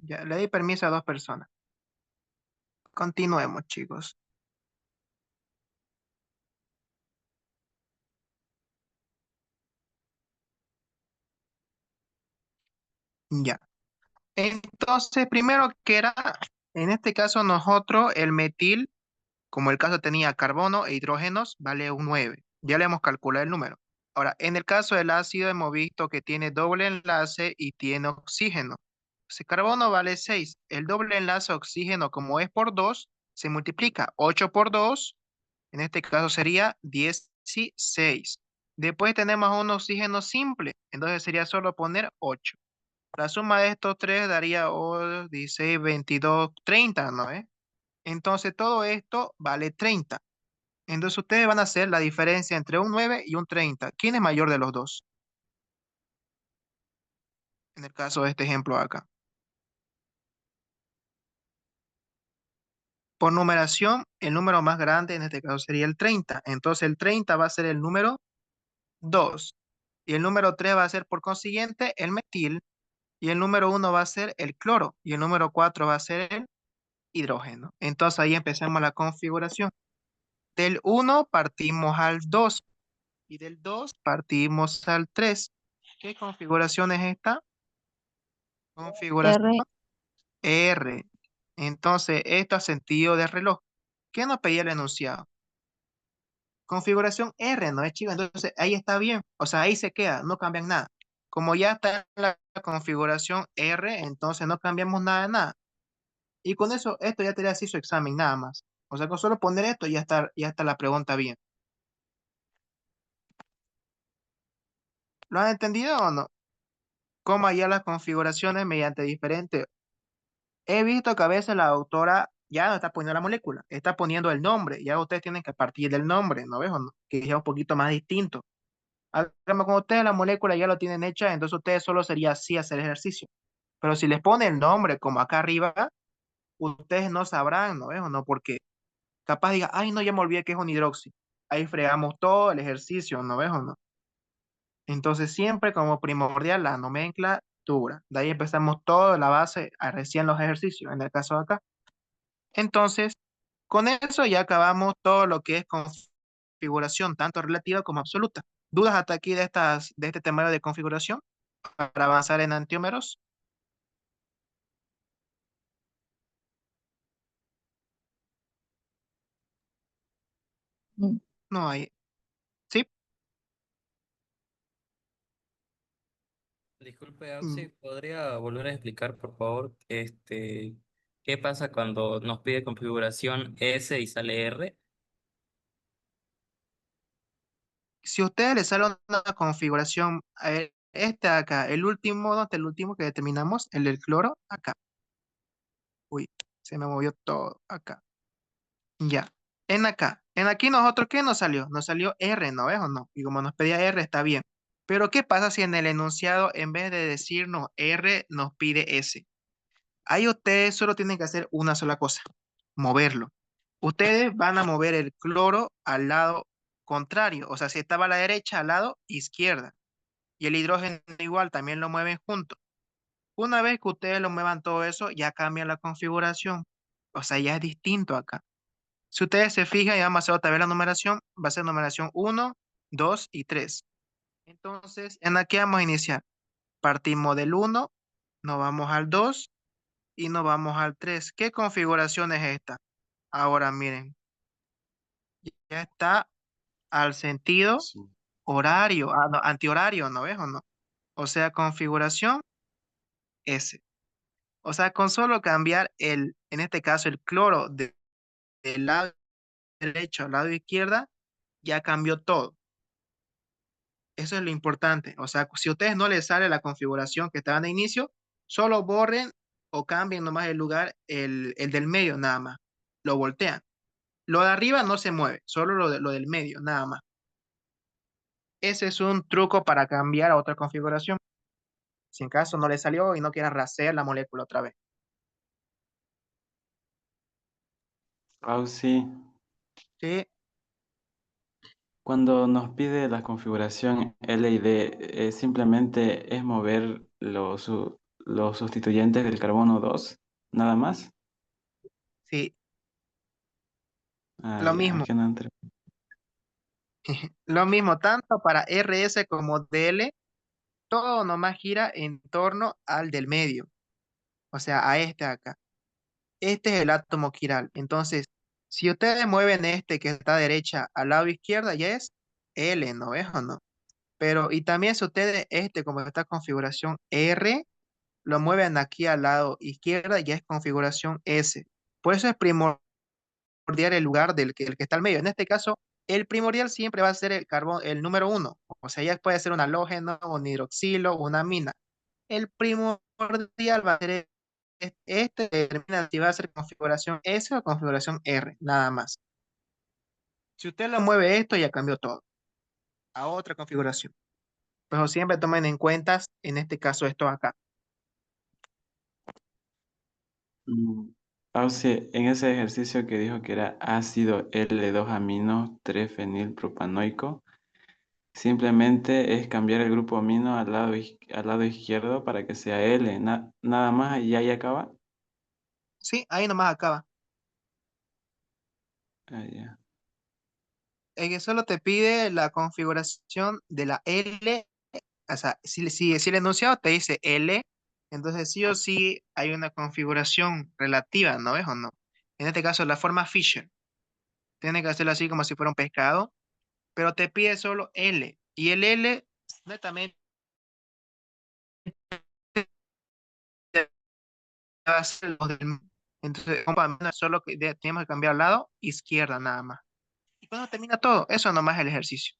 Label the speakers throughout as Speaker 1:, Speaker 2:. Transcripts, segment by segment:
Speaker 1: Ya, le di permiso a dos personas. Continuemos, chicos. Ya. Entonces, primero que era, en este caso nosotros, el metil, como el caso tenía carbono e hidrógenos, vale un 9. Ya le hemos calculado el número. Ahora, en el caso del ácido hemos visto que tiene doble enlace y tiene oxígeno. Si carbono vale 6, el doble enlace oxígeno, como es por 2, se multiplica. 8 por 2, en este caso sería 16. Después tenemos un oxígeno simple, entonces sería solo poner 8. La suma de estos tres daría 16, 22, 30, ¿no? Entonces todo esto vale 30. Entonces ustedes van a hacer la diferencia entre un 9 y un 30. ¿Quién es mayor de los dos? En el caso de este ejemplo acá. Por numeración, el número más grande en este caso sería el 30. Entonces el 30 va a ser el número 2. Y el número 3 va a ser por consiguiente el metil. Y el número uno va a ser el cloro. Y el número 4 va a ser el hidrógeno. Entonces ahí empezamos la configuración. Del uno partimos al 2 y del 2 partimos al 3. ¿Qué configuración es esta? Configuración
Speaker 2: R,
Speaker 1: R. Entonces, esto a sentido de reloj. ¿Qué nos pedía el enunciado? Configuración R, ¿no es, chico? Entonces, ahí está bien. O sea, ahí se queda, no cambian nada. Como ya está en la configuración R, entonces no cambiamos nada de nada. Y con eso, esto ya te así su examen, nada más. O sea, con solo poner esto ya está la pregunta bien. ¿Lo han entendido o no? Cómo hallar las configuraciones mediante diferentes. He visto que a veces la autora ya no está poniendo la molécula, está poniendo el nombre. Ya ustedes tienen que partir del nombre, ¿no ves o no? Que es un poquito más distinto. Cuando ustedes la molécula ya lo tienen hecha, entonces ustedes solo sería así hacer ejercicio. Pero si les pone el nombre como acá arriba, ustedes no sabrán, ¿no ves o no? Porque capaz diga, ay, no, ya me olvidé que es un hidroxi. Ahí fregamos todo el ejercicio, ¿no ves o no? Entonces siempre como primordial la nomenclatura. De ahí empezamos toda la base a recién los ejercicios, en el caso de acá. Entonces, con eso ya acabamos todo lo que es configuración, tanto relativa como absoluta. ¿Dudas hasta aquí de este temario de configuración para avanzar en antiómeros?
Speaker 2: mm,
Speaker 1: No hay. ¿Sí?
Speaker 3: Disculpe,
Speaker 1: Mm,
Speaker 3: Auxi, ¿podría volver a explicar, por favor, qué pasa cuando nos pide configuración S y sale R?
Speaker 1: Si a ustedes les sale una configuración, este acá, el último, ¿dónde está el último que determinamos? El del cloro, acá. Uy, se me movió todo acá. Ya. En acá. En aquí nosotros, ¿qué nos salió? Nos salió R, ¿no ves o no? Y como nos pedía R, está bien. Pero ¿qué pasa si en el enunciado, en vez de decirnos R, nos pide S? Ahí ustedes solo tienen que hacer una sola cosa, moverlo. Ustedes van a mover el cloro al lado contrario. O sea, si estaba a la derecha, al lado izquierda. Y el hidrógeno igual, también lo mueven juntos. Una vez que ustedes lo muevan todo eso, ya cambia la configuración. O sea, ya es distinto acá. Si ustedes se fijan y vamos a hacer otra vez la numeración, va a ser numeración uno, 2 y 3. Entonces, en aquí vamos a iniciar. Partimos del uno, nos vamos al 2 y nos vamos al 3. ¿Qué configuración es esta? Ahora miren, ya está al sentido
Speaker 4: Sí.
Speaker 1: horario, no, antihorario, ¿no ves o no? O sea, configuración S. O sea, con solo cambiar en este caso, el cloro del lado derecho al lado izquierda, ya cambió todo. Eso es lo importante. O sea, si a ustedes no les sale la configuración que estaban de inicio, solo borren o cambien nomás el lugar, el del medio nada más. Lo voltean. Lo de arriba no se mueve, solo lo del medio, nada más. Ese es un truco para cambiar a otra configuración. Si en caso no le salió y no quieran rastrear la molécula otra vez.
Speaker 4: Sí.
Speaker 1: Sí,
Speaker 4: Cuando nos pide la configuración L y D, simplemente es mover los sustituyentes del carbono 2, nada más.
Speaker 1: Sí,
Speaker 4: Ah,
Speaker 1: lo
Speaker 4: ya, es
Speaker 1: mismo.
Speaker 4: que no entré.
Speaker 1: Lo mismo tanto para RS como DL, todo nomás gira en torno al del medio, o sea, a este acá. Este es el átomo quiral. Entonces, si ustedes mueven este que está a derecha al lado izquierdo, ya es L, ¿no ves o no? Pero, y también si ustedes este, como está configuración R, lo mueven aquí al lado izquierdo, ya es configuración S. Por eso es primordial el lugar el que está al medio. En este caso, el primordial siempre va a ser el carbón, el número uno. O sea, ya puede ser un halógeno, un hidroxilo, una mina. El primordial va a ser este, determina si va a ser configuración S o configuración R, nada más. Si usted lo mueve esto, ya cambió todo a otra configuración. Pero siempre tomen en cuenta, en este caso, esto acá.
Speaker 4: Mm, sí, en ese ejercicio que dijo que era ácido L2 amino 3 fenilpropanoico, simplemente es cambiar el grupo amino al lado izquierdo para que sea L, nada más y ahí acaba.
Speaker 1: Sí, ahí nomás acaba.
Speaker 4: Ah, ya.
Speaker 1: En que solo te pide la configuración de la L. O sea, si el enunciado te dice L, entonces sí o sí hay una configuración relativa, ¿no ves o no? En este caso, la forma Fisher. Tiene que hacerlo así como si fuera un pescado, pero te pide solo L. Y el L, netamente, va a ser los del... Entonces, solo que tenemos que cambiar al lado izquierda nada más. Y cuando termina todo, eso nomás es el ejercicio.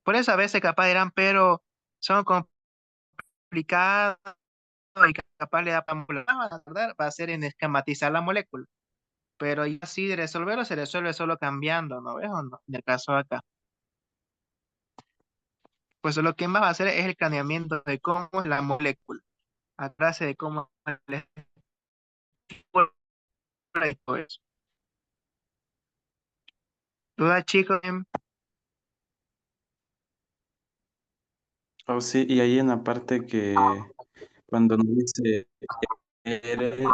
Speaker 1: Por eso a veces capaz dirán, pero son complicados y capaz le da para tardar, va a ser en esquematizar la molécula. Pero ya así de resolverlo se resuelve solo cambiando, ¿no ves o no? En el caso de acá. Pues lo que más va a hacer es el planeamiento de cómo es la molécula, a base de cómo es y todo eso. ¿Duda, chicos?
Speaker 4: Oh, sí, y ahí en la parte que cuando nos dice R,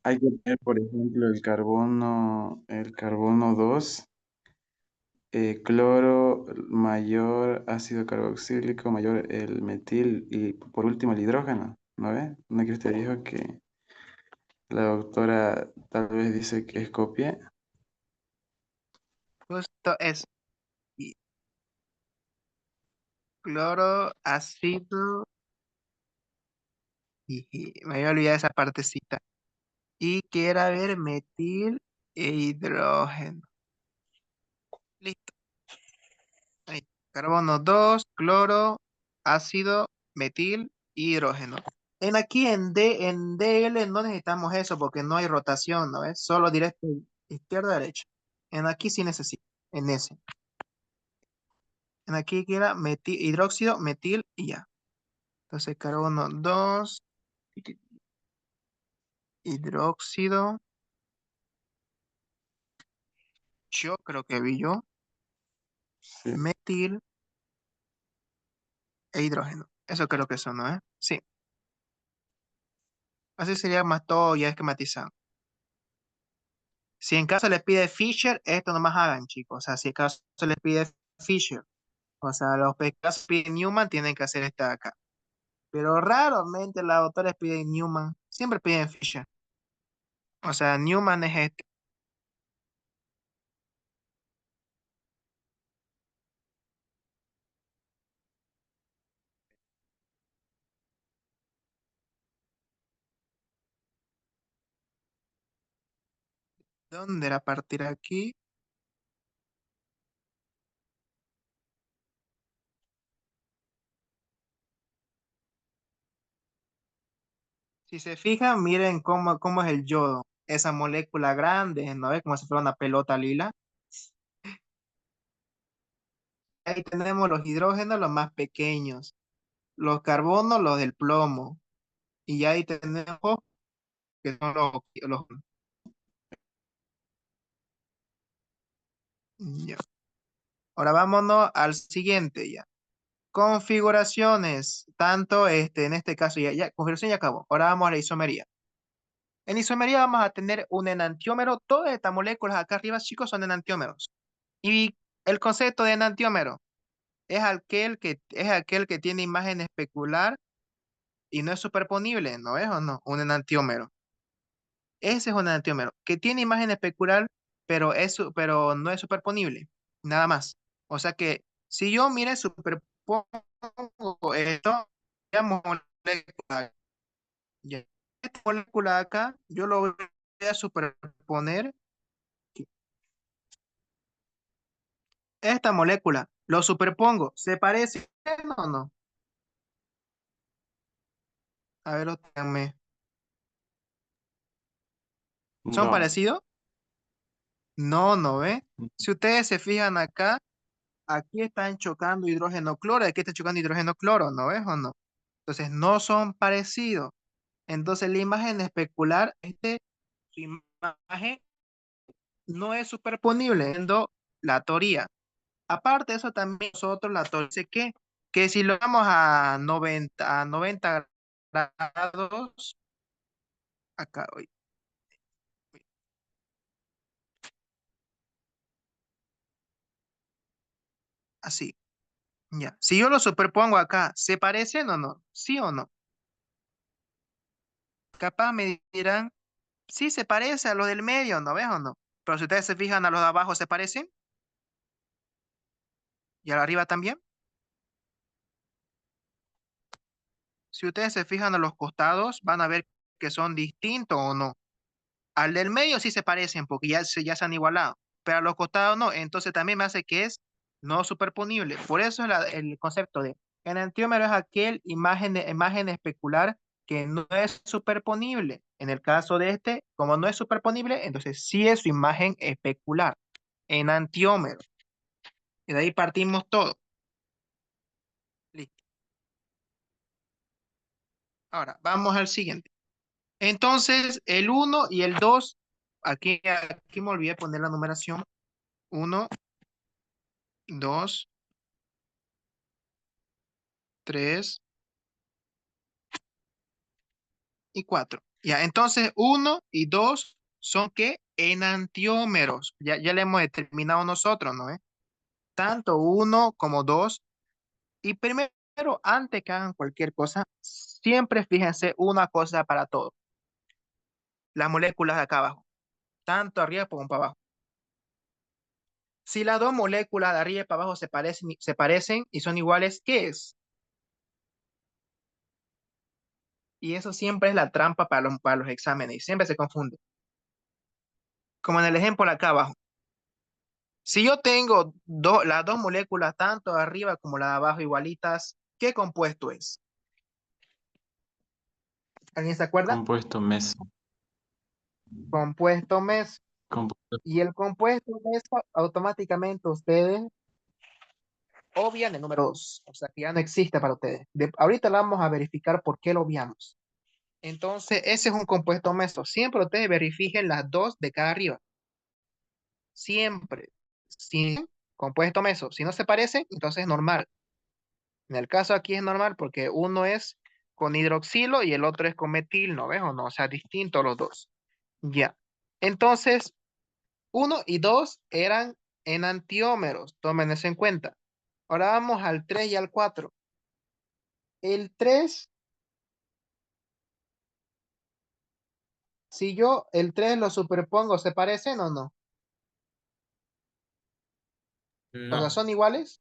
Speaker 4: hay que poner, por ejemplo, el carbono 2, cloro mayor ácido carboxílico mayor el metil y por último el hidrógeno, ¿no ve? ¿No que usted dijo que la doctora tal vez dice que es copia?
Speaker 1: Justo es cloro, ácido, y me había olvidado esa partecita. Y que era ver metil e hidrógeno. Listo. Ahí. Carbono 2 cloro, ácido, metil, hidrógeno. Aquí en DL no necesitamos eso porque no hay rotación, ¿no es? Solo directo izquierda, derecha. En aquí sí necesito, en ese. En aquí queda hidróxido, metil y ya. Entonces carbono 2 hidróxido, yo creo que vi yo,
Speaker 4: Sí,
Speaker 1: metil e hidrógeno. Eso creo que son, ¿no es? Sí. Así sería más todo ya esquematizado. Si en caso les pide Fisher, esto nomás hagan, chicos. O sea, si en caso les pide Fisher, o sea, los pescados piden Newman, tienen que hacer esta de acá. Pero raramente los autores piden Newman, siempre piden Fisher. O sea, Newman es este. ¿Dónde era partir aquí? Si se fijan, miren cómo es el yodo. Esa molécula grande, ¿no ve? Como si fuera una pelota lila. Ahí tenemos los hidrógenos, los más pequeños. Los carbonos, los del plomo. Y ahí tenemos que son ya. Ahora vámonos al siguiente ya. Configuraciones, tanto en este caso configuración ya acabó. Ahora vamos a la isomería. En isomería vamos a tener un enantiómero. Todas estas moléculas acá arriba, chicos, son enantiómeros. Y el concepto de enantiómero es aquel que tiene imagen especular y no es superponible, ¿no es o no? Un enantiómero. Ese es un enantiómero que tiene imagen especular, pero no es superponible. Nada más. O sea que si yo, mire, superpongo esto, ya molécula, ya. Esta molécula acá, yo lo voy a superponer. Esta molécula, lo superpongo. ¿Se parece o no? A ver, ótame. ¿Son
Speaker 4: No.
Speaker 1: parecidos? No, no ve. Si ustedes se fijan acá, aquí están chocando hidrógeno cloro, aquí está chocando hidrógeno cloro, ¿no ves o no? Entonces no son parecidos. Entonces la imagen especular, su imagen no es superponible, siendo la teoría. Aparte de eso, también nosotros la teoría dice que si lo vamos a 90 grados, acá, hoy, así, ya. Si yo lo superpongo acá, ¿se parecen o no? ¿Sí o no? Capaz me dirán, sí se parece a los del medio, ¿no ves o no? Pero si ustedes se fijan a los de abajo, ¿se parecen? ¿Y a la arriba también? Si ustedes se fijan a los costados, van a ver que son distintos o no. Al del medio sí se parecen porque ya se han igualado, pero a los costados no. Entonces también me hace que es no superponible. Por eso es el concepto de enantiómero es aquel imagen especular que no es superponible. En el caso de este, como no es superponible, entonces sí es su imagen especular, enantiómero. Y de ahí partimos todo. Listo. Ahora, vamos al siguiente. Entonces, el uno y el 2 aquí me olvidé poner la numeración. Uno, 2, 3 y 4. Ya, entonces uno y 2 son ¿qué? Enantiómeros. Ya le hemos determinado nosotros, ¿no? Tanto uno como 2. Y primero, antes que hagan cualquier cosa, siempre fíjense una cosa para todo. Las moléculas de acá abajo, tanto arriba como para abajo. Si las dos moléculas de arriba y para abajo se parecen y son iguales, ¿qué es? Y eso siempre es la trampa para los exámenes y siempre se confunde. Como en el ejemplo de acá abajo. Si yo tengo las dos moléculas, tanto de arriba como la de abajo, igualitas, ¿qué compuesto es? ¿Alguien se acuerda?
Speaker 4: Compuesto meso.
Speaker 1: Compuesto meso.
Speaker 4: Compuesto
Speaker 1: Y el compuesto meso, automáticamente ustedes obvian el número 2. O sea que ya no existe para ustedes. Ahorita la vamos a verificar por qué lo obviamos. Entonces, ese es un compuesto meso. Siempre ustedes verifiquen las dos de cada arriba. Siempre. Sin compuesto meso. Si no se parecen, entonces es normal. En el caso aquí es normal porque uno es con hidroxilo y el otro es con metil, ¿no ves o no? O sea, distintos los dos. Ya. Entonces, uno y 2 eran enantiómeros. Tomen eso en cuenta. Ahora vamos al 3 y al 4. El 3, si yo el 3 lo superpongo, ¿se parecen o no? O sea,
Speaker 3: No,
Speaker 1: ¿son iguales?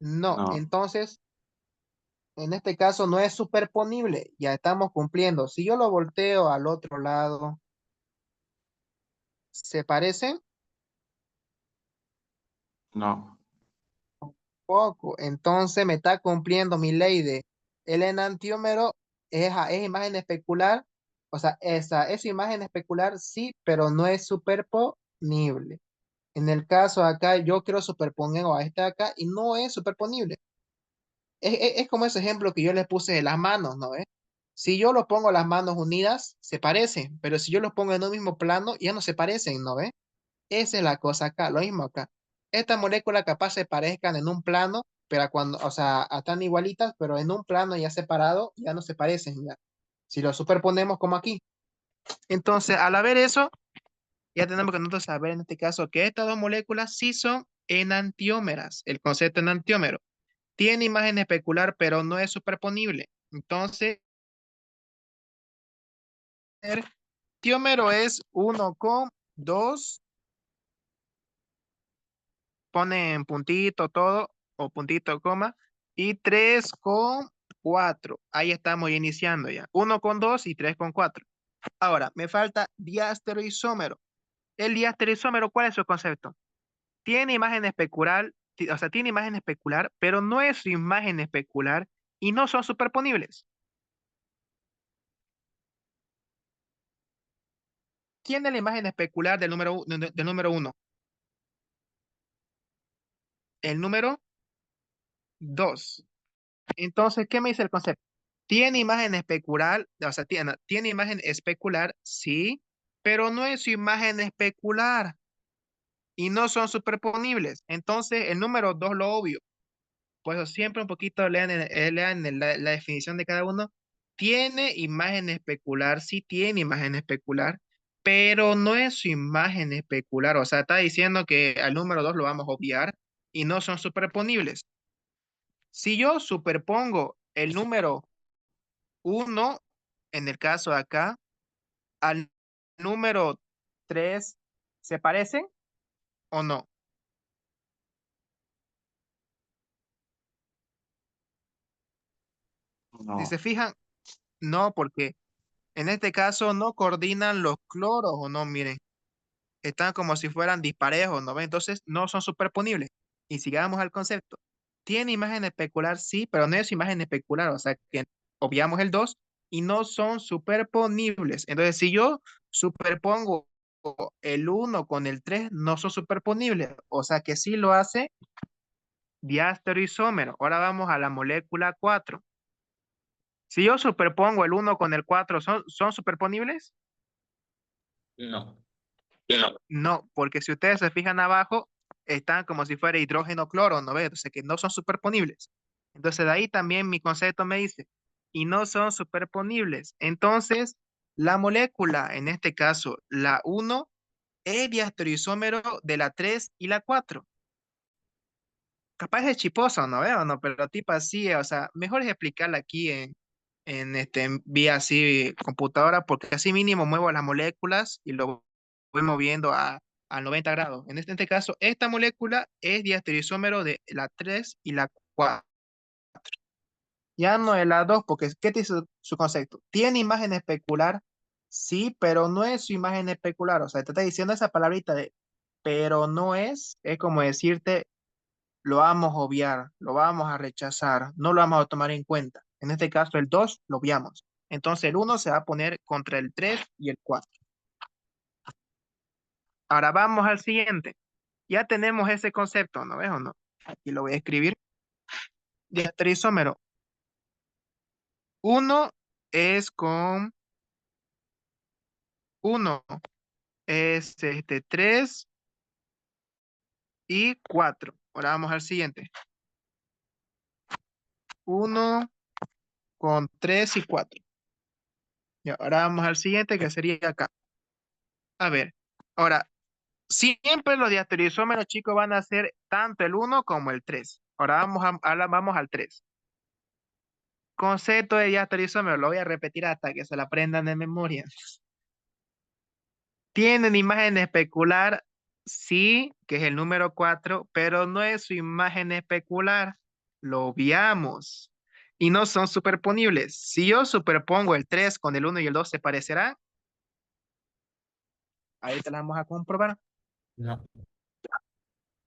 Speaker 1: No.
Speaker 4: no,
Speaker 1: Entonces, en este caso no es superponible. Ya estamos cumpliendo. Si yo lo volteo al otro lado, ¿se parecen?
Speaker 4: no,
Speaker 1: Poco. Entonces me está cumpliendo mi ley de el enantiómero es imagen especular. O sea, esa imagen especular sí, pero no es superponible. En el caso acá, yo quiero superponer a este acá y no es superponible. Es como ese ejemplo que yo les puse de las manos, ¿no? Si yo lo pongo las manos unidas, se parecen, pero si yo los pongo en un mismo plano, ya no se parecen, ¿no ve? Esa es la cosa acá, lo mismo acá. Estas moléculas capaz se parezcan en un plano, pero cuando, o sea, están igualitas, pero en un plano ya separado, ya no se parecen, ya. Si lo superponemos como aquí. Entonces, al haber eso, ya tenemos que nosotros saber en este caso que estas dos moléculas sí son enantiómeras. El concepto enantiómero tiene imagen especular, pero no es superponible. Entonces, el tiómero es 1,2, ponen puntito todo, o puntito, coma, y 3,4. Ahí estamos iniciando ya. 1,2 y 3,4. Ahora, me falta diastereoisómero. El diastereoisómero, ¿cuál es su concepto? Tiene imagen especular, o sea, tiene imagen especular, pero no es su imagen especular y no son superponibles. Tiene la imagen especular del número 1. El número 2. Entonces, ¿qué me dice el concepto? Tiene imagen especular, o sea, tiene imagen especular, sí, pero no es su imagen especular y no son superponibles. Entonces, el número 2 lo obvio. Pues siempre un poquito lean la definición de cada uno. Tiene imagen especular, sí tiene imagen especular, pero no es su imagen especular. O sea, está diciendo que al número 2 lo vamos a obviar y no son superponibles. Si yo superpongo el número 1, en el caso de acá, al número 3, ¿se parecen o no? Si se
Speaker 4: No,
Speaker 1: fijan, no, porque en este caso no coordinan los cloros o no, miren, están como si fueran disparejos, ¿no ven? Entonces no son superponibles. Y sigamos al concepto. Tiene imagen especular, sí, pero no es imagen especular, o sea que obviamos el 2 y no son superponibles. Entonces, si yo superpongo el 1 con el 3, no son superponibles, o sea que sí lo hace diastereoisómero. Ahora vamos a la molécula 4. Si yo superpongo el 1 con el 4, ¿son superponibles?
Speaker 3: No,
Speaker 1: No, porque si ustedes se fijan abajo, están como si fuera hidrógeno cloro, ¿no ves? O sea que no son superponibles. Entonces de ahí también mi concepto me dice, y no son superponibles. Entonces, la molécula, en este caso, la 1, es diastereoisómero de la 3 y la 4. Capaz es chiposo, ¿no veo? No, pero tipo así, o sea, mejor es explicarla aquí en vía así computadora, porque así mínimo muevo las moléculas y lo voy moviendo a 90 grados. En este caso, esta molécula es diastereoisómero de la 3 y la 4. Ya no es la 2, porque ¿qué te dice su concepto? Tiene imagen especular, sí, pero no es su imagen especular. O sea, te está diciendo esa palabrita de, pero no es como decirte lo vamos a obviar, lo vamos a rechazar, no lo vamos a tomar en cuenta. En este caso, el 2 lo obviamos. Entonces, el 1 se va a poner contra el 3 y el 4. Ahora vamos al siguiente. Ya tenemos ese concepto, ¿no ves o no? Aquí lo voy a escribir. Diastereoisómero. 1 es con 1, es 3 y 4. Ahora vamos al siguiente. 1 con 3 y 4. Y ahora vamos al siguiente que sería acá. A ver, ahora, siempre los diastereoisómeros, chicos, van a ser tanto el 1 como el 3. Ahora vamos al 3. Concepto de diastereoisómero, lo voy a repetir hasta que se la aprendan de memoria. Tienen imagen especular, sí, que es el número 4, pero no es su imagen especular. Lo obviamos. Y no son superponibles. Si yo superpongo el 3 con el 1 y el 2, ¿se parecerá? Ahorita la vamos a comprobar.
Speaker 3: no,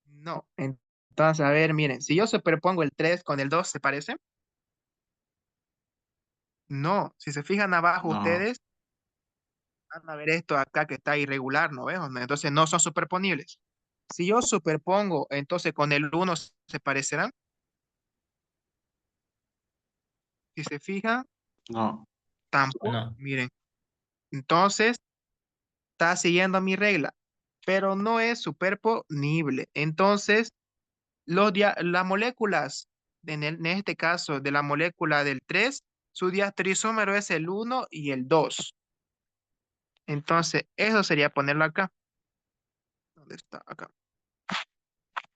Speaker 1: No. Entonces, a ver, miren, si yo superpongo el 3 con el 2, ¿se parecen? No. Si se fijan abajo
Speaker 4: no,
Speaker 1: ustedes, van a ver esto acá que está irregular, ¿no ves? Entonces no son superponibles. Si yo superpongo, entonces con el 1 se parecerán. Si se fijan,
Speaker 4: no,
Speaker 1: tampoco.
Speaker 3: no,
Speaker 1: Miren, entonces está siguiendo mi regla, pero no es superponible. Entonces, las moléculas en este caso de la molécula del 3, su diastereoisómero es el 1 y el 2. Entonces, eso sería ponerlo acá. ¿Dónde está? Acá.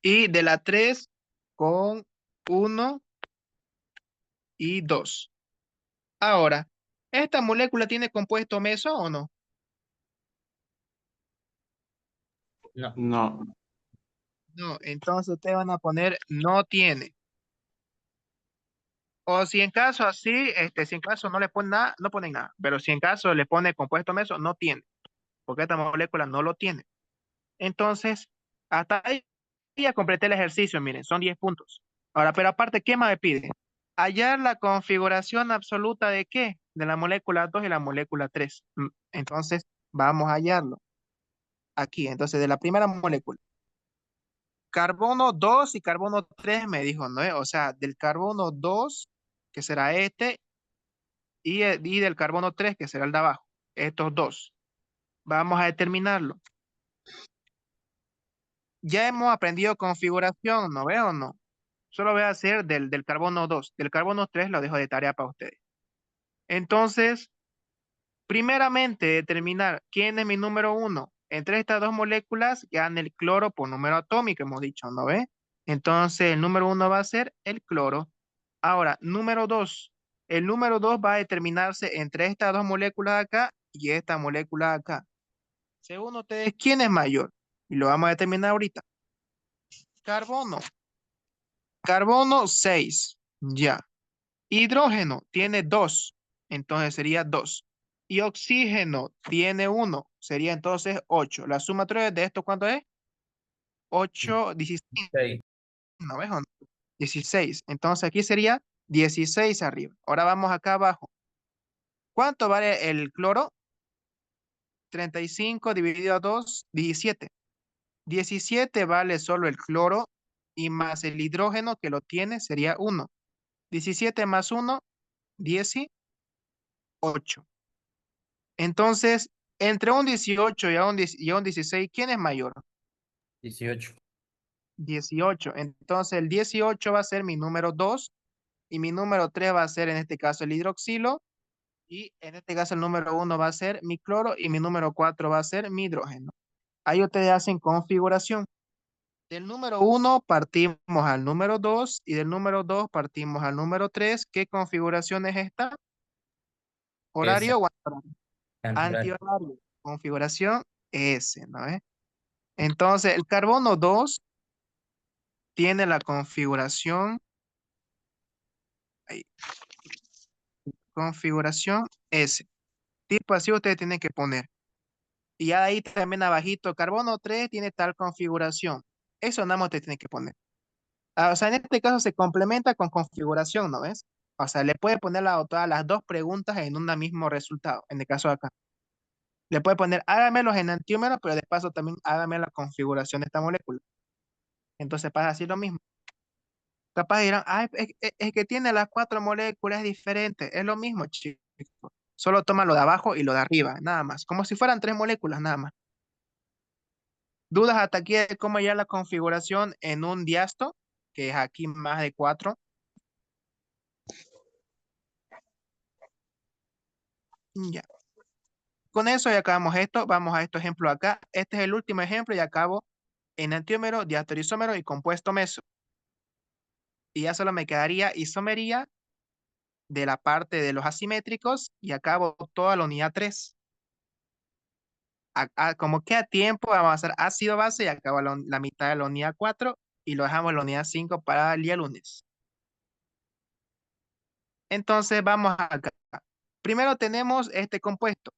Speaker 1: Y de la 3 con 1 y 2. Ahora, ¿esta molécula tiene compuesto meso o no?
Speaker 3: No.
Speaker 4: No,
Speaker 1: No, entonces ustedes van a poner no tiene. O si en caso así, si en caso no le ponen nada, no ponen nada. Pero si en caso le pone compuesto meso, no tiene. Porque esta molécula no lo tiene. Entonces, hasta ahí ya completé el ejercicio, miren, son 10 puntos. Ahora, pero aparte, ¿qué más me pide? Hallar la configuración absoluta de qué? De la molécula 2 y la molécula 3. Entonces, vamos a hallarlo. Aquí, entonces, de la primera molécula. Carbono 2 y carbono 3 me dijo, ¿no? O sea, del carbono 2, que será este, y del carbono 3, que será el de abajo. Estos dos. Vamos a determinarlo. Ya hemos aprendido configuración, ¿no veo o no? Solo voy a hacer del carbono 2. Del carbono 3 lo dejo de tarea para ustedes. Entonces, primeramente determinar quién es mi número 1. Entre estas dos moléculas gana el cloro por número atómico, hemos dicho, ¿no ve? Entonces, el número 1 va a ser el cloro. Ahora, número 2. El número 2 va a determinarse entre estas dos moléculas de acá y esta molécula de acá. Según ustedes, ¿quién es mayor? Y lo vamos a determinar ahorita. Carbono. Carbono 6. Ya. Hidrógeno tiene 2. Entonces sería 2. Y oxígeno tiene 1. Sería entonces 8. La sumatoria de esto, ¿cuánto es? 8, 16.
Speaker 3: Ok.
Speaker 1: ¿No ves o no? 16. Entonces aquí sería 16 arriba. Ahora vamos acá abajo. ¿Cuánto vale el cloro? 35 dividido a 2, 17. 17 vale solo el cloro y más el hidrógeno que lo tiene sería 1. 17 más 1, 18. Entonces, entre un 18 y un 16, ¿quién es mayor?
Speaker 3: 18.
Speaker 1: 18. Entonces, el 18 va a ser mi número 2 y mi número 3 va a ser en este caso el hidroxilo y en este caso el número 1 va a ser mi cloro y mi número 4 va a ser mi hidrógeno. Ahí ustedes hacen configuración. Del número 1 partimos al número 2 y del número 2 partimos al número 3. ¿Qué configuración es esta?
Speaker 3: Esa.
Speaker 1: ¿Horario o antihorario?
Speaker 3: Antihorario.
Speaker 1: Antihorario. Configuración S, ¿no es? Entonces, el carbono 2 tiene la configuración, ahí, configuración S. Tipo así ustedes tienen que poner. Y ahí también abajito, carbono 3 tiene tal configuración. Eso nada más te tiene que poner. O sea, en este caso se complementa con configuración, ¿no ves? O sea, le puede poner todas las dos preguntas en un mismo resultado, en el caso de acá. Le puede poner, hágamelos en antiómero, pero de paso también hágame la configuración de esta molécula. Entonces pasa así lo mismo. Capaz dirán, ah, es que tiene las 4 moléculas diferentes. Es lo mismo, chicos. Solo toma lo de abajo y lo de arriba, nada más. Como si fueran 3 moléculas, nada más. ¿Dudas hasta aquí de cómo hallar la configuración en un diasto? Que es aquí más de 4. Ya. Con eso ya acabamos esto. Vamos a este ejemplo acá. Este es el último ejemplo y acabo en antiómero, diastereoisómero y compuesto meso. Y ya solo me quedaría isomería de la parte de los asimétricos y acabo toda la unidad 3. Como queda tiempo, vamos a hacer ácido base y acabo la mitad de la unidad 4 y lo dejamos en la unidad 5 para el día lunes. Entonces vamos acá. Primero tenemos este compuesto.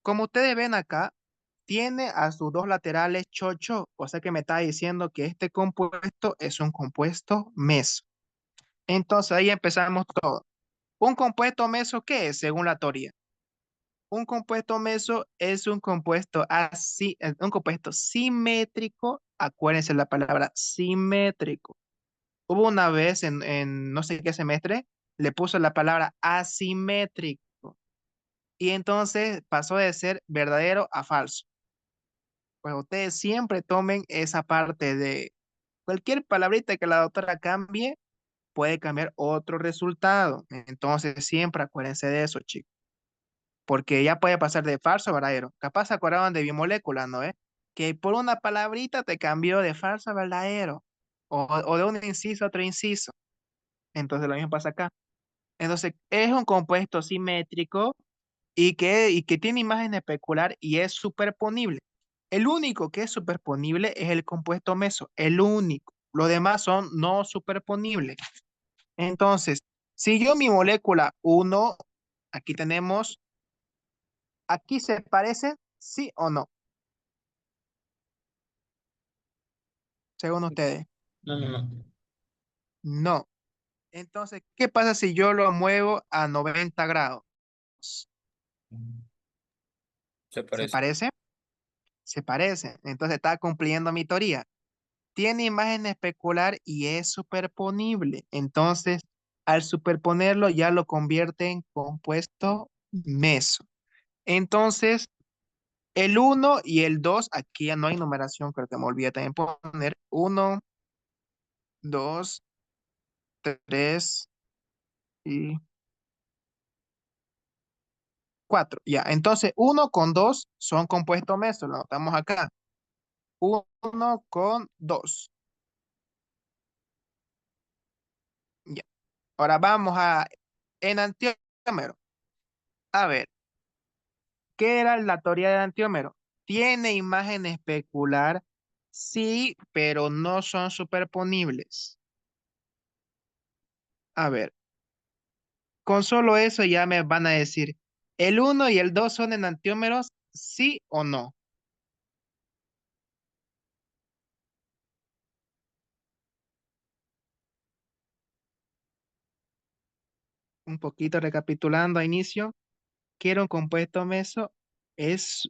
Speaker 1: Como ustedes ven acá, tiene a sus dos laterales chocho, o sea que me está diciendo que este compuesto es un compuesto meso. Entonces ahí empezamos todo. ¿Un compuesto meso qué es según la teoría? Un compuesto meso es un compuesto así, un compuesto simétrico. Acuérdense la palabra simétrico. Hubo una vez en no sé qué semestre, le puso la palabra asimétrico. Y entonces pasó de ser verdadero a falso. Pues ustedes siempre tomen esa parte de cualquier palabrita que la doctora cambie, puede cambiar otro resultado. Entonces, siempre acuérdense de eso, chicos. Porque ya puede pasar de falso a verdadero. Capaz se acordaban de bimoléculas, ¿no? Que por una palabrita te cambió de falso a verdadero. O de un inciso a otro inciso. Entonces, lo mismo pasa acá. Entonces, es un compuesto simétrico y que tiene imagen especular y es superponible. El único que es superponible es el compuesto meso, el único. Los demás son no superponibles. Entonces, si yo mi molécula uno, aquí tenemos, aquí se parece, sí o no, según ustedes.
Speaker 3: No, no, no.
Speaker 1: No. Entonces, ¿qué pasa si yo lo muevo a 90 grados?
Speaker 3: Se
Speaker 1: ¿Se
Speaker 3: parece.
Speaker 1: parece? Se parece. Entonces está cumpliendo mi teoría. Tiene imagen especular y es superponible. Entonces, al superponerlo ya lo convierte en compuesto meso. Entonces, el uno y el 2 aquí ya no hay numeración, creo que me olvidé también poner uno, 2, 3 y 4. Ya, entonces uno con 2 son compuestos mesos, lo anotamos acá. Uno con 2. Ya. Ahora vamos a enantiómero. A ver, ¿qué era la teoría del antiómero? Tiene imagen especular, sí, pero no son superponibles. A ver, con solo eso ya me van a decir, ¿el uno y el 2 son enantiómeros, sí o no? Un poquito recapitulando a inicio, quiero un compuesto meso es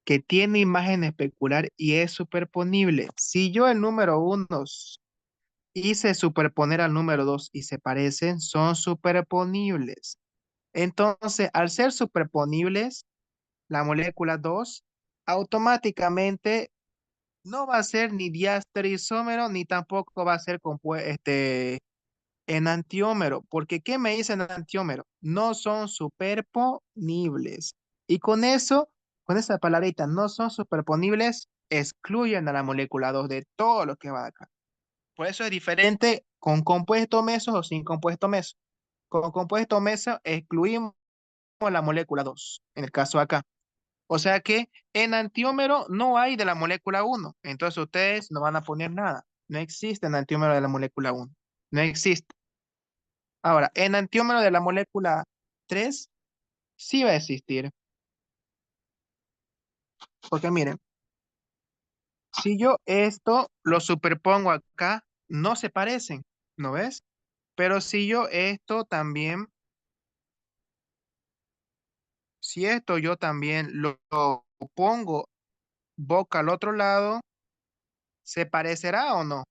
Speaker 1: que tiene imagen especular y es superponible. Si yo el número uno hice superponer al número 2 y se parecen, son superponibles. Entonces, al ser superponibles, la molécula 2 automáticamente no va a ser ni diastereoisómero ni tampoco va a ser enantiómero. Porque ¿qué me dice enantiómero? No son superponibles. Y con eso, con esa palabrita, no son superponibles, excluyen a la molécula 2 de todo lo que va acá. Por eso es diferente con compuesto meso o sin compuesto meso. Con compuesto meso excluimos la molécula 2 en el caso acá. O sea que en antiómero no hay de la molécula uno. Entonces ustedes no van a poner nada. No existe enantiómero de la molécula uno. No existe. Ahora, en antiómero de la molécula 3 sí va a existir. Porque miren, si yo esto lo superpongo acá, no se parecen, ¿no ves? Pero si yo esto también, si esto yo también lo pongo boca al otro lado, ¿se parecerá o no?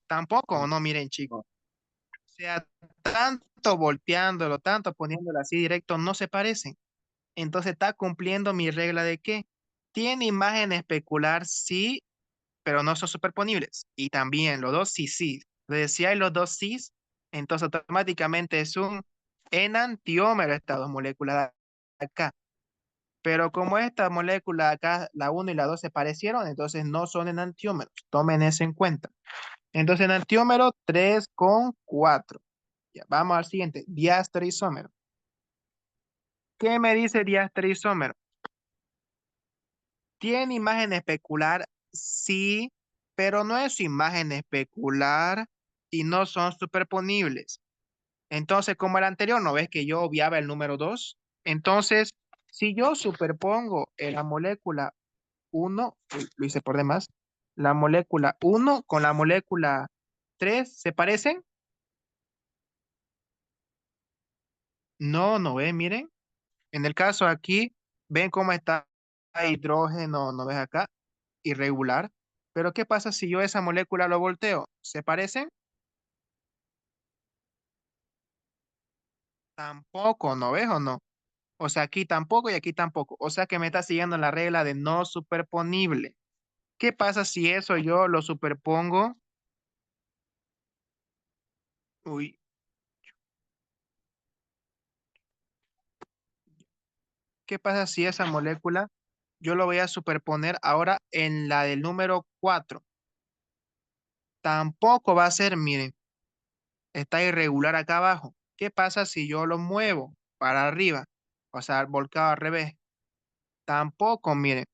Speaker 1: Tampoco, ¿o no? Miren, chicos. O sea, tanto volteándolo, tanto poniéndolo así directo, no se parecen. Entonces está cumpliendo mi regla de que tiene imagen especular, sí, pero no son superponibles. Y también los dos sí, sí. Entonces, si hay los dos sí, entonces automáticamente es un enantiómero estas dos moléculas de acá. Pero como esta molécula acá, la uno y la 2 se parecieron, entonces no son enantiómeros. Tomen eso en cuenta. Entonces, enantiómero 3,4. Ya, vamos al siguiente, diastereoisómero. ¿Qué me dice diastereoisómero? ¿Tiene imagen especular? Sí, pero no es imagen especular y no son superponibles. Entonces, como el anterior, ¿no ves que yo obviaba el número 2? Entonces, si yo superpongo en la molécula uno, lo hice por demás, la molécula uno con la molécula 3, ¿se parecen? No, no ven, miren. En el caso aquí, ven cómo está hidrógeno, ¿no ves acá? Irregular. Pero ¿qué pasa si yo esa molécula lo volteo? ¿Se parecen? Tampoco, ¿no ves o no? O sea, aquí tampoco y aquí tampoco. O sea que me está siguiendo la regla de no superponible. ¿Qué pasa si eso yo lo superpongo? Uy, ¿qué pasa si esa molécula yo lo voy a superponer ahora en la del número 4? Tampoco va a ser, miren, está irregular acá abajo. ¿Qué pasa si yo lo muevo para arriba? O sea, volcado al revés. Tampoco, miren,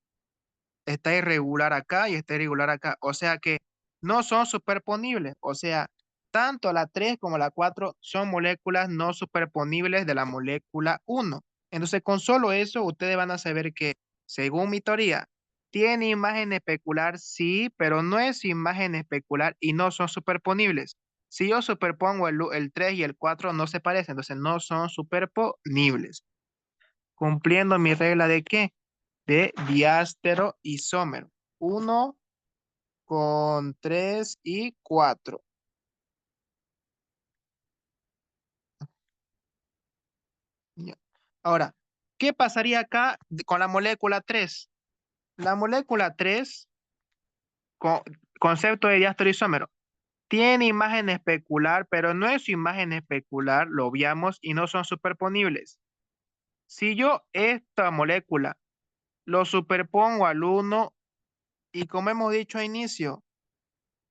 Speaker 1: está irregular acá y está irregular acá. O sea que no son superponibles. O sea, tanto la 3 como la 4 son moléculas no superponibles de la molécula 1. Entonces, con solo eso, ustedes van a saber que, según mi teoría, tiene imagen especular, sí, pero no es imagen especular y no son superponibles. Si yo superpongo el 3 y el 4 no se parecen, entonces no son superponibles. Cumpliendo mi regla de qué? De diástero isómero. 1 con 3 y 4. Ya. Ahora, ¿qué pasaría acá con la molécula 3? La molécula 3, con, concepto de diástero isómero, tiene imagen especular, pero no es su imagen especular, lo obviamos y no son superponibles. Si yo esta molécula lo superpongo al 1 y como hemos dicho a inicio,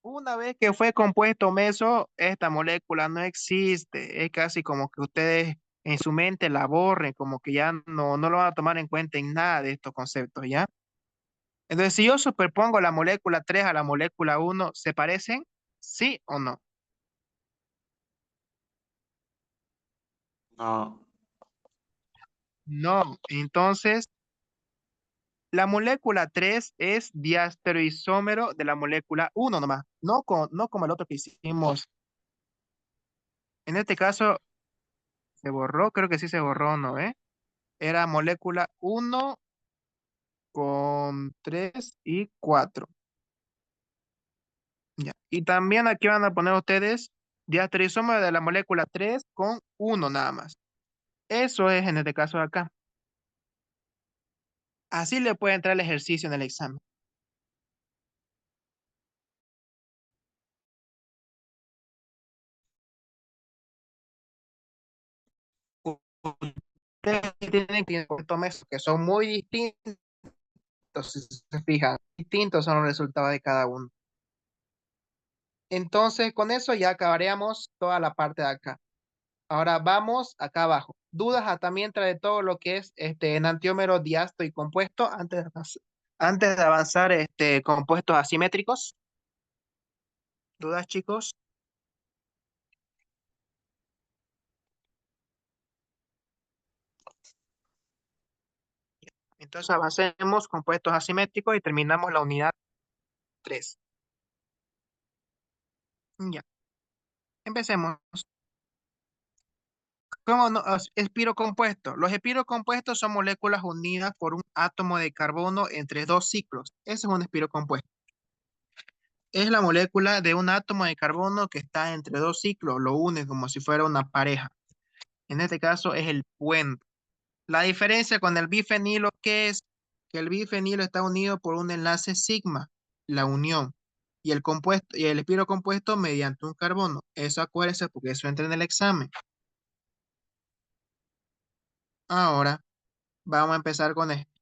Speaker 1: una vez que fue compuesto meso, esta molécula no existe. Es casi como que ustedes en su mente la borren, como que ya no lo van a tomar en cuenta en nada de estos conceptos, ¿ya? Entonces, si yo superpongo la molécula 3 a la molécula 1, ¿se parecen? ¿Sí o no?
Speaker 4: No,
Speaker 1: No. Entonces, la molécula 3 es diastereoisómero de la molécula 1 nomás, no como el otro que hicimos. En este caso, se borró, creo que sí se borró, ¿no? Era molécula 1 con 3 y 4. Ya. Y también aquí van a poner ustedes diastereoisómero de la molécula 3 con 1 nada más. Eso es en este caso de acá. Así le puede entrar el ejercicio en el examen. Ustedes tienen que tomar eso, que son muy distintos, si se fijan. Distintos son los resultados de cada uno. Entonces, con eso ya acabaríamos toda la parte de acá. Ahora vamos acá abajo. Dudas hasta mientras de todo lo que es enantiómero, diásto y compuesto antes de avanzar compuestos asimétricos. ¿Dudas, chicos? Entonces avancemos compuestos asimétricos y terminamos la unidad 3. Ya, empecemos. ¿Cómo no? Espirocompuestos. Los espirocompuestos son moléculas unidas por un átomo de carbono entre dos ciclos. Ese es un espirocompuesto. Es la molécula de un átomo de carbono que está entre dos ciclos, lo une como si fuera una pareja. En este caso es el puente. La diferencia con el bifenilo, ¿qué es? Que el bifenilo está unido por un enlace sigma, la unión, y el compuesto, y el espirocompuesto mediante un carbono. Eso acuérdense porque eso entra en el examen. Ahora vamos a empezar con esto.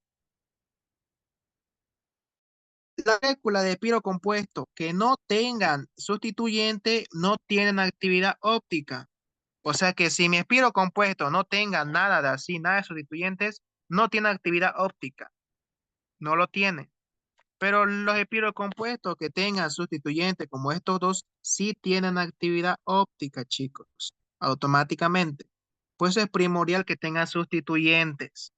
Speaker 1: La molécula de pirocompuesto que no tengan sustituyente no tienen actividad óptica. O sea que si mi espirocompuesto no tenga nada de así, nada de sustituyentes, no tiene actividad óptica. No lo tiene. Pero los espirocompuestos que tengan sustituyentes como estos dos, sí tienen actividad óptica, chicos, automáticamente. Pues es primordial que tengan sustituyentes.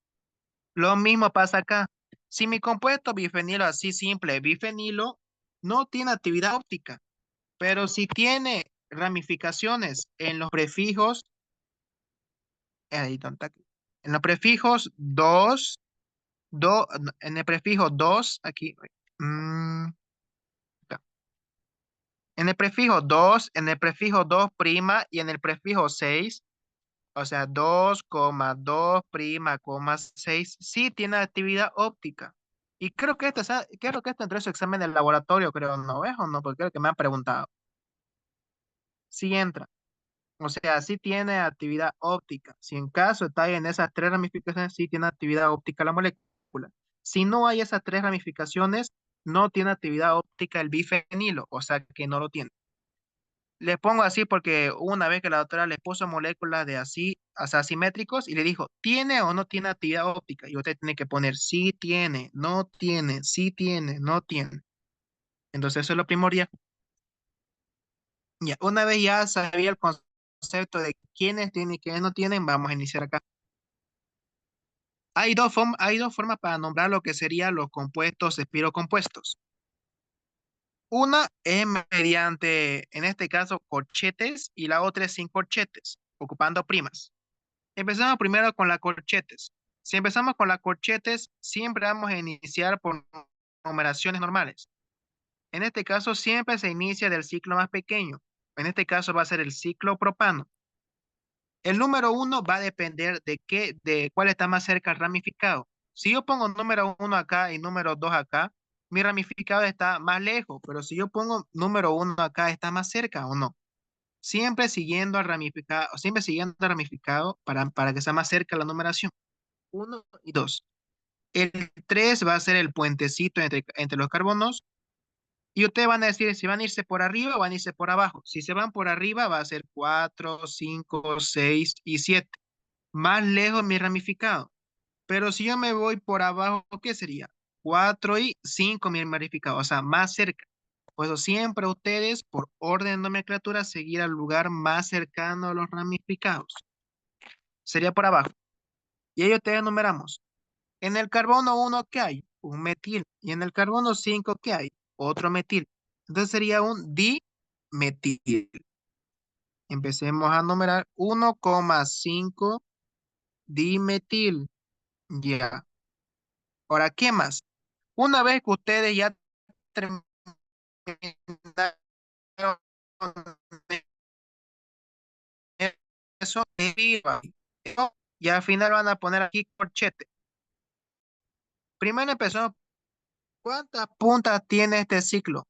Speaker 1: Lo mismo pasa acá. Si mi compuesto bifenilo así simple, bifenilo, no tiene actividad óptica, pero si tiene ramificaciones en los prefijos, ahí está, en los prefijos 2, en el prefijo 2, aquí, mm, acá. En el prefijo 2, en el prefijo 2' y en el prefijo 6, o sea, 2,2', 6, sí tiene actividad óptica. Y creo que esto entró en su examen del laboratorio, creo, ¿no ves o no? Porque creo que me han preguntado. Sí entra. O sea, sí tiene actividad óptica. Si en caso está en esas tres ramificaciones, sí tiene actividad óptica la molécula. Si no hay esas tres ramificaciones, no tiene actividad óptica el bifenilo, o sea que no lo tiene. Le pongo así porque una vez que la doctora le puso moléculas de así, o sea, asimétricos y le dijo, ¿tiene o no tiene actividad óptica? Y usted tiene que poner sí tiene, no tiene, sí tiene, no tiene. Entonces eso es lo primordial. Ya, una vez ya sabía el concepto de quiénes tienen y quiénes no tienen, vamos a iniciar acá. Hay dos formas para nombrar lo que serían los compuestos espirocompuestos. Una es mediante, en este caso, corchetes y la otra es sin corchetes, ocupando primas. Empezamos primero con las corchetes. Si empezamos con las corchetes, siempre vamos a iniciar por numeraciones normales. En este caso, siempre se inicia del ciclo más pequeño. En este caso va a ser el ciclo propano. El número uno va a depender de cuál está más cerca al ramificado. Si yo pongo número uno acá y número dos acá, mi ramificado está más lejos, pero si yo pongo número uno acá, ¿está más cerca o no? Siempre siguiendo al ramificado para que sea más cerca la numeración. Uno y dos. El 3 va a ser el puentecito entre los carbonos. Y ustedes van a decir si van a irse por arriba o van a irse por abajo. Si se van por arriba va a ser 4, 5, 6 y 7. Más lejos mi ramificado. Pero si yo me voy por abajo, ¿qué sería? 4 y 5 mi ramificado, o sea, más cerca. Por eso siempre ustedes, por orden de nomenclatura, seguir al lugar más cercano a los ramificados. Sería por abajo. Y ahí ustedes enumeramos. En el carbono uno, ¿qué hay? Un metil. Y en el carbono 5, ¿qué hay? Otro metil. Entonces sería un dimetil. Empecemos a numerar 1,5 dimetil. Ya. Ahora, ¿qué más? Una vez que ustedes ya terminaron eso, y al final van a poner aquí corchete. Primero empezó, ¿cuántas puntas tiene este ciclo?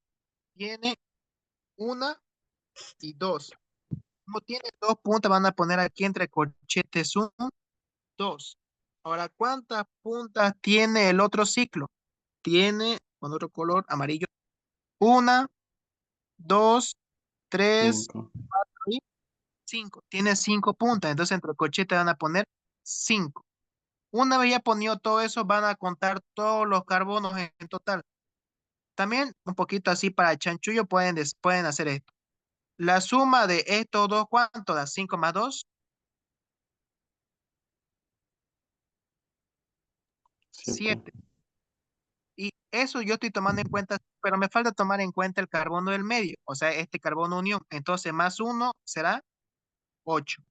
Speaker 1: Tiene una y dos. Como tiene dos puntas, van a poner aquí entre corchetes uno, dos. Ahora, ¿cuántas puntas tiene el otro ciclo? Tiene, con otro color, amarillo, una, dos, tres,
Speaker 4: 5.
Speaker 1: y cinco. Tiene cinco puntas, entonces entre corchetes van a poner cinco. Una vez ya ponido todo eso, van a contar todos los carbonos en total. También un poquito así para el chanchullo pueden hacer esto. La suma de estos dos, ¿cuánto da? 5 más 2,
Speaker 4: 7.
Speaker 1: 7. Y eso yo estoy tomando en cuenta, pero me falta tomar en cuenta el carbono del medio, o sea, este carbono unión. Entonces, más uno será 8.